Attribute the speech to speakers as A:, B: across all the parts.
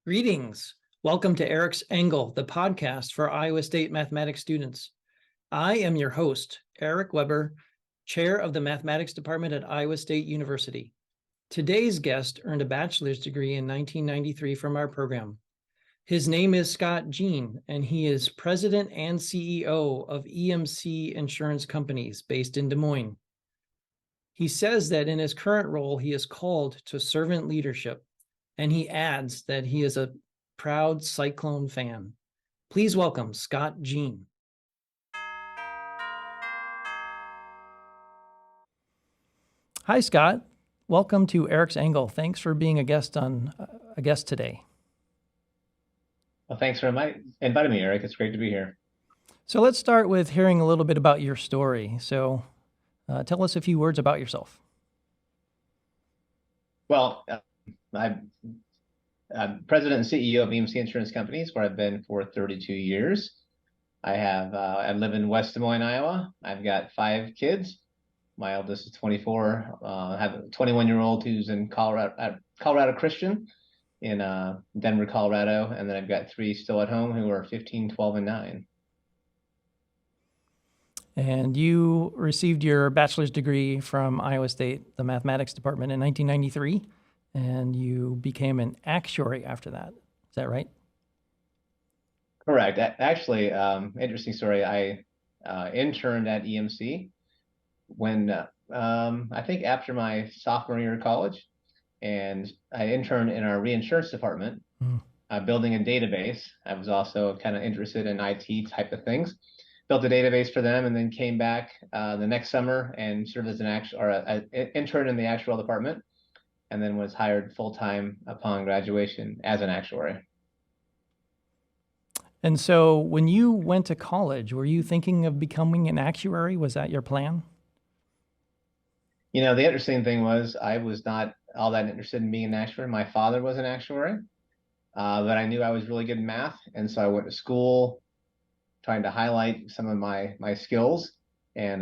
A: Greetings. Welcome to Eric's Angle, the podcast for Iowa State mathematics students. I am your host, Eric Weber, Chair of the Mathematics Department at Iowa State University. Today's guest earned a bachelor's degree in 1993 from our program. His name is Scott Jean, and he is president and CEO of EMC Insurance Companies based in Des Moines. He says that in his current role, he is called to servant leadership, and he adds that he is a proud Cyclone fan. Please welcome Scott Jean. Hi, Scott. Welcome to Eric's Angle. Thanks for being a guest today.
B: Well, thanks for inviting me, Eric. It's great to be here.
A: So let's start with hearing a little bit about your story. So tell us a few words about yourself.
B: Well, I'm president and CEO of EMC Insurance Companies, where I've been for 32 years. I live in West Des Moines, Iowa. I've got 5 kids. My eldest is 24. I have a 21-year-old who's in Colorado Christian in Denver, Colorado. And then I've got 3 still at home who are 15, 12, and 9.
A: And you received your bachelor's degree from Iowa State, the mathematics department, in 1993, and you became an actuary after that. Is that right?
B: Correct. Actually, interesting story. I interned at EMC when I think after my sophomore year of college, and I interned in our reinsurance department, building a database. I was also kind of interested in IT type of things. Built a database for them, and then came back the next summer and served as an intern in the actuarial department, and then was hired full-time upon graduation as an actuary.
A: And so when you went to college, were you thinking of becoming an actuary? Was that your plan?
B: You know, the interesting thing was I was not all that interested in being an actuary. My father was an actuary, but I knew I was really good in math, and so I went to school trying to highlight some of my skills, and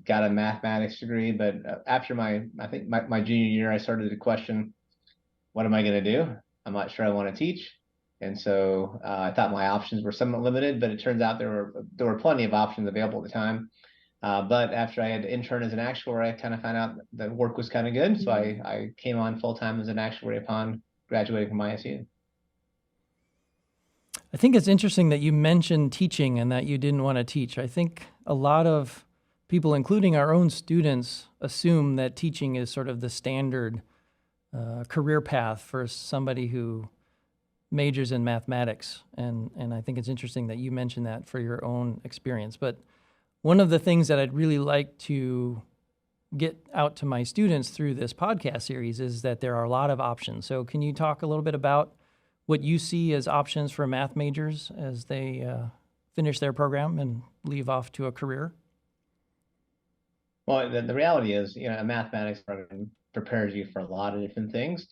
B: got a mathematics degree. But after my junior year, I started to question, what am I going to do? I'm not sure I want to teach. And so I thought my options were somewhat limited, but it turns out there were plenty of options available at the time. But after I had to intern as an actuary, I kind of found out that work was kind of good. So I came on full-time as an actuary upon graduating from ISU.
A: I think it's interesting that you mentioned teaching and that you didn't want to teach. I think a lot of people, including our own students, assume that teaching is sort of the standard career path for somebody who majors in mathematics. And I think it's interesting that you mentioned that for your own experience. But one of the things that I'd really like to get out to my students through this podcast series is that there are a lot of options. So can you talk a little bit about what you see as options for math majors as they finish their program and leave off to a career?
B: Well, the reality is, a mathematics program prepares you for a lot of different things.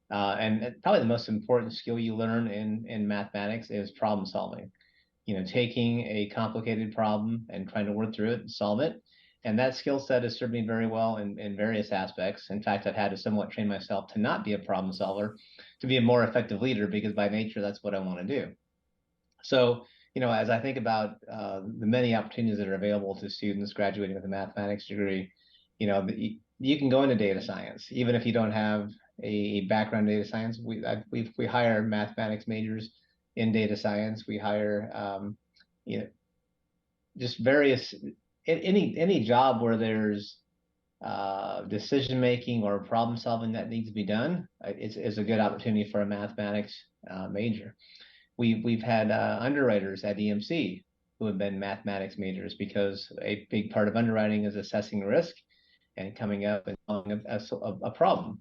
B: And probably the most important skill you learn in mathematics is problem solving. Taking a complicated problem and trying to work through it and solve it. And that skill set has served me very well in various aspects. In fact, I've had to somewhat train myself to not be a problem solver, to be a more effective leader, because by nature, that's what I want to do. So, as I think about the many opportunities that are available to students graduating with a mathematics degree, you can go into data science, even if you don't have a background in data science. We hire mathematics majors in data science. We hire, just various, any job where there's decision making or problem solving that needs to be done is a good opportunity for a mathematics major. We've had underwriters at EMC who have been mathematics majors, because a big part of underwriting is assessing risk and coming up and solving a problem.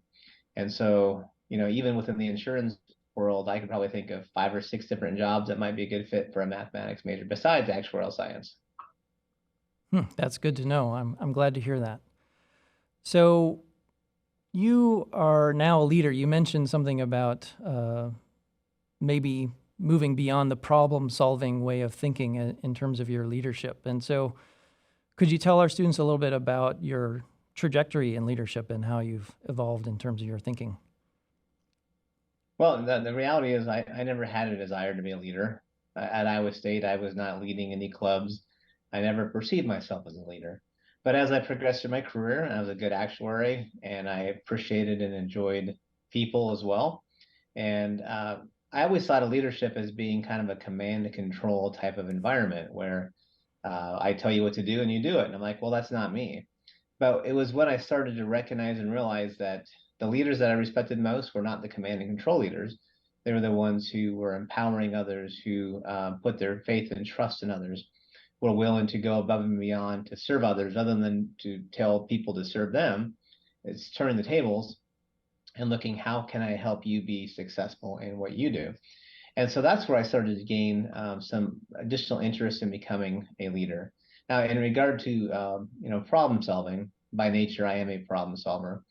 B: And so, even within the insurance world, I could probably think of 5 or 6 different jobs that might be a good fit for a mathematics major besides actuarial science.
A: That's good to know. I'm glad to hear that. So you are now a leader. You mentioned something about maybe moving beyond the problem-solving way of thinking in terms of your leadership. And so could you tell our students a little bit about your trajectory in leadership and how you've evolved in terms of your thinking?
B: Well, the reality is I never had a desire to be a leader. At Iowa State, I was not leading any clubs. I never perceived myself as a leader. But as I progressed through my career, I was a good actuary and I appreciated and enjoyed people as well. And I always thought of leadership as being kind of a command and control type of environment where I tell you what to do and you do it. And I'm like, well, that's not me. But it was when I started to recognize and realize that the leaders that I respected most were not the command and control leaders. They were the ones who were empowering others, who put their faith and trust in others, were willing to go above and beyond to serve others, other than to tell people to serve them. It's turning the tables and looking, how can I help you be successful in what you do? And so that's where I started to gain some additional interest in becoming a leader. Now, in regard to problem solving, by nature, I am a problem solver.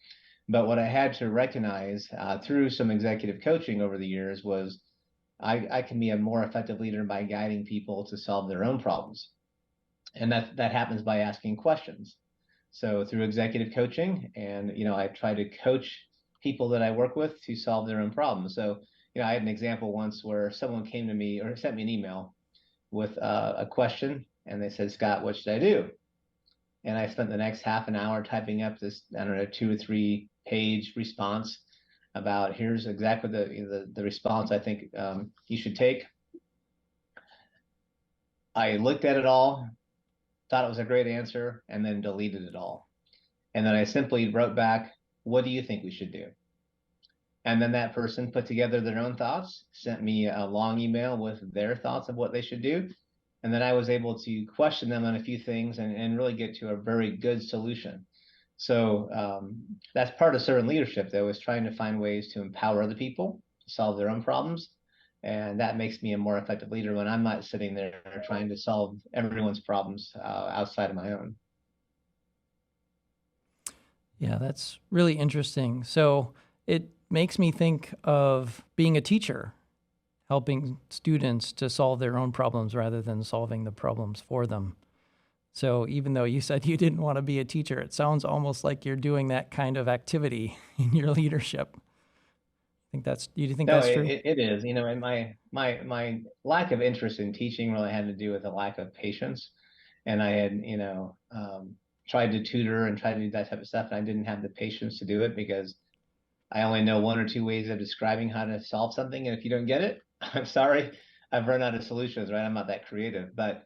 B: But what I had to recognize through some executive coaching over the years was I can be a more effective leader by guiding people to solve their own problems. And that happens by asking questions. So through executive coaching, and I try to coach people that I work with to solve their own problems. So I had an example once where someone came to me or sent me an email with a question, and they said, "Scott, what should I do?" And I spent the next half an hour typing up this, I don't know, 2 or 3 page response about, here's exactly the response I think you should take. I looked at it all, thought it was a great answer, and then deleted it all. And then I simply wrote back, "What do you think we should do?" And then that person put together their own thoughts, sent me a long email with their thoughts of what they should do. And then I was able to question them on a few things and really get to a very good solution. So that's part of servant leadership, though, is trying to find ways to empower other people to solve their own problems. And that makes me a more effective leader when I'm not sitting there trying to solve everyone's problems outside of my own.
A: Yeah, that's really interesting. So it makes me think of being a teacher, helping students to solve their own problems rather than solving the problems for them. So even though you said you didn't want to be a teacher, it sounds almost like you're doing that kind of activity in your leadership. Do you think
B: No,
A: that's true?
B: it is, and my lack of interest in teaching really had to do with a lack of patience. And I had, tried to tutor and try to do that type of stuff. And I didn't have the patience to do it because I only know 1 or 2 ways of describing how to solve something. And if you don't get it, I'm sorry, I've run out of solutions, right? I'm not that creative. But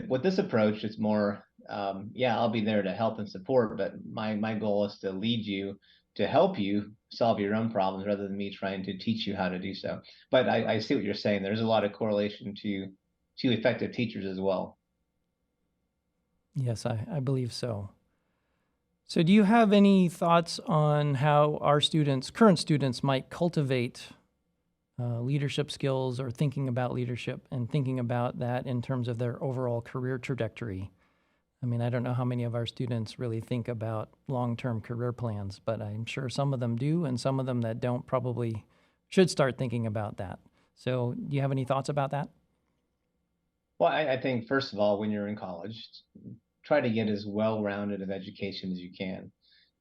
B: with this approach, it's more, yeah, I'll be there to help and support, but my goal is to lead you, to help you solve your own problems rather than me trying to teach you how to do so. But I see what you're saying. There's a lot of correlation to effective teachers as well.
A: Yes, I believe so. So do you have any thoughts on how our students, current students, might cultivate leadership skills or thinking about leadership and thinking about that in terms of their overall career trajectory? I mean, I don't know how many of our students really think about long-term career plans, but I'm sure some of them do, and some of them that don't probably should start thinking about that. So do you have any thoughts about that?
B: Well, I think, first of all, when you're in college, try to get as well-rounded of education as you can.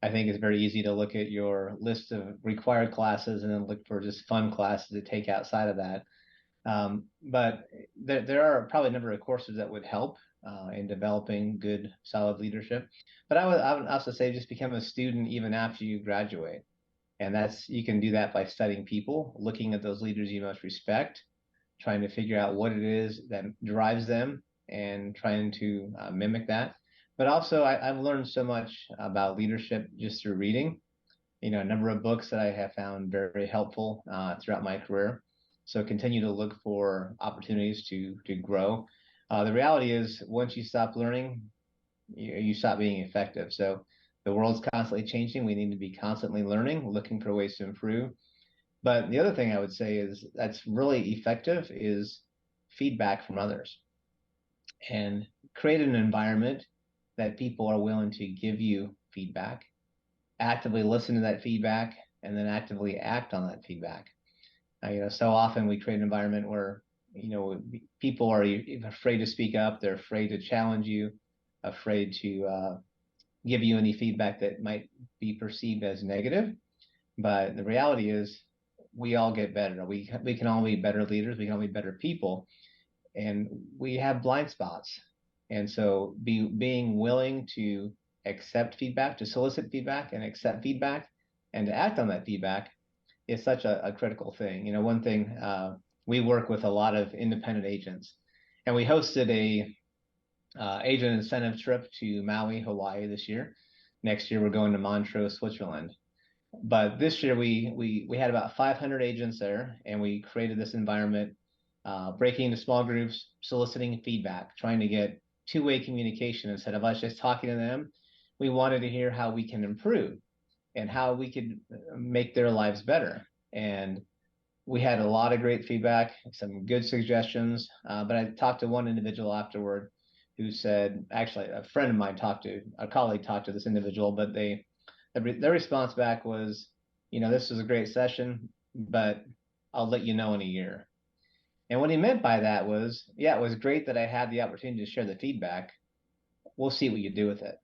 B: I think it's very easy to look at your list of required classes and then look for just fun classes to take outside of that. But there are probably a number of courses that would help in developing good, solid leadership. But I would also say just become a student even after you graduate. And you can do that by studying people, looking at those leaders you most respect, trying to figure out what it is that drives them and trying to mimic that. But also, I've learned so much about leadership just through reading. A number of books that I have found very helpful throughout my career. So continue to look for opportunities to grow. The reality is, once you stop learning, you stop being effective. So the world's constantly changing. We need to be constantly learning, looking for ways to improve. But the other thing I would say is that's really effective is feedback from others, and create an environment that people are willing to give you feedback, actively listen to that feedback, and then actively act on that feedback. So often we create an environment where, people are afraid to speak up. They're afraid to challenge you, afraid to give you any feedback that might be perceived as negative. But the reality is, we all get better. We can all be better leaders. We can all be better people, and we have blind spots. And so, being willing to accept feedback, to solicit feedback, and accept feedback, and to act on that feedback is such a critical thing. One thing, we work with a lot of independent agents, and we hosted a agent incentive trip to Maui, Hawaii this year. Next year, we're going to Montreux, Switzerland. But this year, we had about 500 agents there, and we created this environment, breaking into small groups, soliciting feedback, trying to get two-way communication instead of us just talking to them. We wanted to hear how we can improve and how we could make their lives better. And we had a lot of great feedback, some good suggestions. But I talked to one individual afterward who said, actually, a colleague talked to this individual, but their response back was, this was a great session, but I'll let you know in a year. And what he meant by that was, yeah, it was great that I had the opportunity to share the feedback. We'll see what you do with it,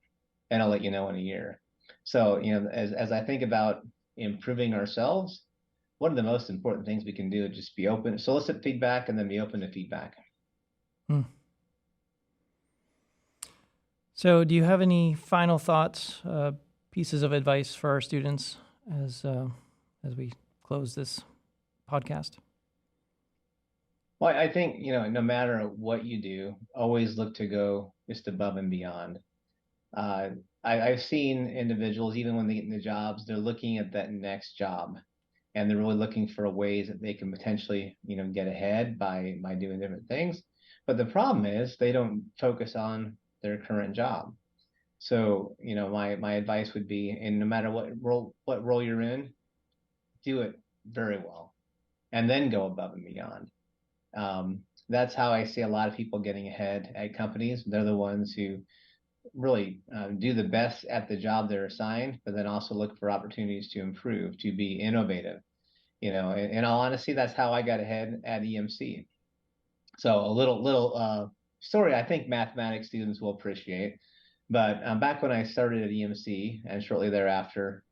B: and I'll let you know in a year. So, as I think about improving ourselves, one of the most important things we can do is just be open, solicit feedback, and then be open to feedback.
A: Hmm. So do you have any final thoughts, pieces of advice for our students as we close this podcast?
B: Well, I think, no matter what you do, always look to go just above and beyond. I've seen individuals, even when they get into jobs, they're looking at that next job, and they're really looking for ways that they can potentially, get ahead by doing different things. But the problem is they don't focus on their current job. So, my advice would be, and no matter what role you're in, do it very well, and then go above and beyond. That's how I see a lot of people getting ahead at companies. They're the ones who really do the best at the job they're assigned, but then also look for opportunities to improve, to be innovative. In all honesty, that's how I got ahead at EMC. So a little story I think mathematics students will appreciate. But back when I started at EMC and shortly thereafter,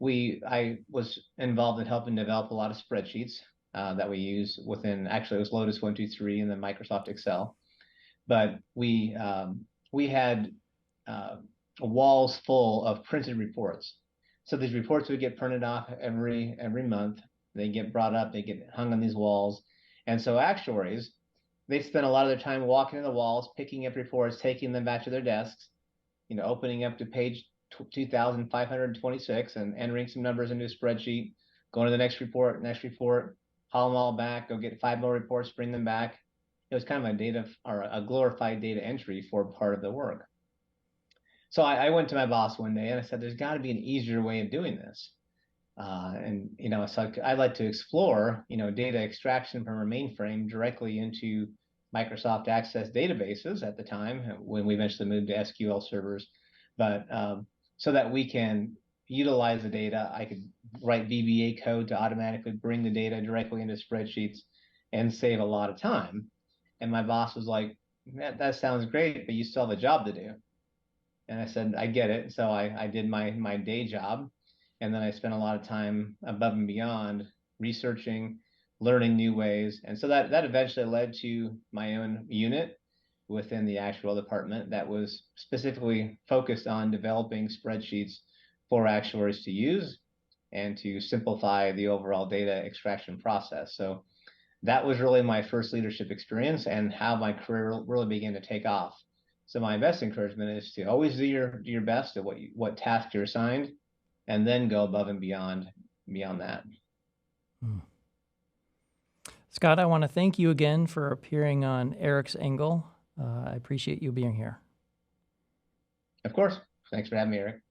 B: I was involved in helping develop a lot of spreadsheets that we use within, actually it was Lotus 123 and then Microsoft Excel. But we had walls full of printed reports. So these reports would get printed off every month. They get brought up, they get hung on these walls. And so actuaries, they spend a lot of their time walking in the walls, picking up reports, taking them back to their desks, opening up to page 2,526 and entering some numbers into a spreadsheet, going to the next report, haul them all back, go get 5 more reports, bring them back. It was kind of a glorified data entry for part of the work. So I went to my boss one day and I said, there's got to be an easier way of doing this. So I'd like to explore, data extraction from a mainframe directly into Microsoft Access databases at the time when we eventually moved to SQL servers. But so that we can utilize the data, I could write VBA code to automatically bring the data directly into spreadsheets and save a lot of time. And my boss was like, that sounds great, but you still have a job to do. And I said, I get it. So I did my day job. And then I spent a lot of time above and beyond researching, learning new ways. And so that eventually led to my own unit within the actual department that was specifically focused on developing spreadsheets for actuaries to use and to simplify the overall data extraction process. So that was really my first leadership experience and how my career really began to take off. So my best encouragement is to always do your best at what task you're assigned, and then go above and beyond that.
A: Scott, I want to thank you again for appearing on Eric's Angle. I appreciate you being here.
B: Of course. Thanks for having me, Eric.